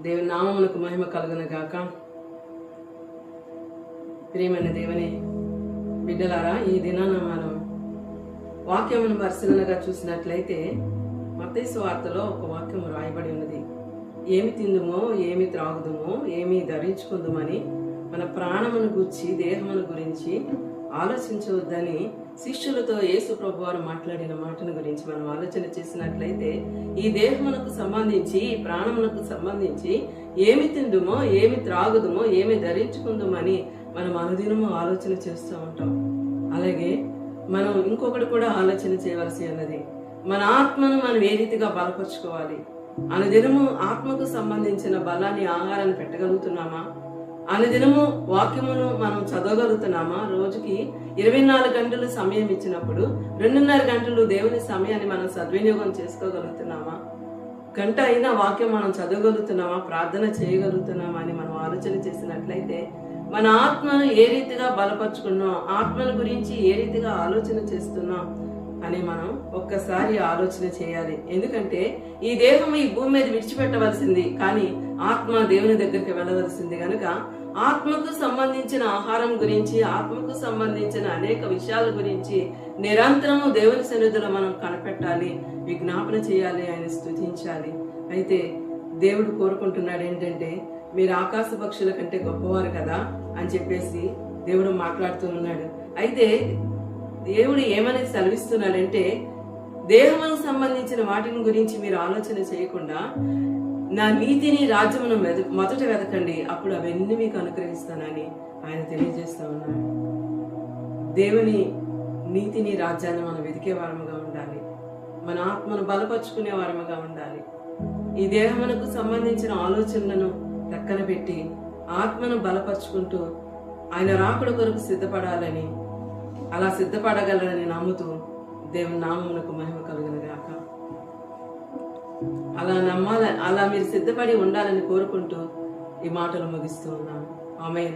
దేవుని నామమునకు మహిమ కలుగును గాక. ప్రియమైన దేవుని బిడ్డలారా, ఈ దినాన మనం వాక్యమును పరిశీలనగా చూసినట్లయితే మత్తయి సువార్తలో ఒక వాక్యం రాయబడి ఉన్నది. ఏమి తిందుమో, ఏమి త్రాగుదుమో, ఏమి ధరించుకుందుమని మన ప్రాణమును గురించి, దేహమును గురించి ఆలోచించవద్దని శిష్యులతో యేసు ప్రభు వారు మాట్లాడిన మాటను గురించి మనం ఆలోచన చేసినట్లయితే, ఈ దేహమునకు సంబంధించి, ఈ ప్రాణమునకు సంబంధించి ఏమి తిందుమో, ఏమి త్రాగుదుమో, ఏమి ధరించుకుందుమని మనం అనుదినము ఆలోచన చేస్తూ ఉంటాం. అలాగే మనం ఇంకొకటి కూడా ఆలోచన చేయవలసి ఉన్నది. మన ఆత్మను మనం ఏ రీతిగా బలపరుచుకోవాలి. అనుదినము ఆత్మకు సంబంధించిన బలాన్ని, ఆహారాన్ని పెట్టగలుగుతున్నామా? అనుదినము వాక్యమును మనం చదవగలుగుతున్నామా? రోజుకి 24 గంటలు సమయం ఇచ్చినప్పుడు 2.5 గంటలు దేవుని సమయాన్ని మనం సద్వినియోగం చేసుకోగలుగుతున్నామా? గంట అయినా వాక్యం మనం చదవగలుగుతున్నామా? ప్రార్థన చేయగలుగుతున్నామా అని మనం ఆలోచన చేసినట్లయితే, మన ఆత్మను ఏ రీతిగా బలపరుచుకున్నాం, ఆత్మల గురించి ఏ రీతిగా ఆలోచన చేస్తున్నాం అని మనం ఒక్కసారి ఆలోచన చేయాలి. ఎందుకంటే ఈ దేహం ఈ భూమి మీద విడిచిపెట్టవలసింది, కానీ ఆత్మ దేవుని దగ్గరికి వెళ్ళవలసింది. కనుక ఆత్మకు సంబంధించిన ఆహారం గురించి, ఆత్మకు సంబంధించిన అనేక విషయాల గురించి నిరంతరము దేవుని సన్నిధిలో మనం కనిపెట్టాలి, విజ్ఞాపన చేయాలి, ఆయన స్తుతించాలి. అయితే దేవుడు కోరుకుంటున్నాడు ఏంటంటే, మీరు ఆకాశ పక్షుల కంటే గొప్పవారు కదా అని చెప్పేసి దేవుడు మాట్లాడుతూ ఉన్నాడు. అయితే దేవుడు ఏమని సెలవిస్తున్నాడంటే, దేహముకు సంబంధించిన వాటిని గురించి మీరు ఆలోచన చేయకుండా నా నీతిని, రాజ్యమును మొదట వెతకండి, అప్పుడు అవన్నీ మీకు అనుగ్రహిస్తానని ఆయన తెలియజేస్తా ఉన్నాడు. దేవుని నీతిని, రాజ్యాన్ని మనం వెతికే వారముగా ఉండాలి. మన ఆత్మను బలపరుచుకునే వారముగా ఉండాలి. ఈ దేహమునకు సంబంధించిన ఆలోచనలను పక్కన పెట్టి ఆత్మను బలపరుచుకుంటూ ఆయన రాకడ కొరకు సిద్ధపడాలని, అలా సిద్ధపడగలరని నమ్ముతూ దేవుని నామమునకు మహిమ కలుగును గాక. అలా మీరు సిద్ధపడి ఉండాలని కోరుకుంటూ ఈ మాటలు ముగిస్తూ ఉన్నాను. ఆమేన్.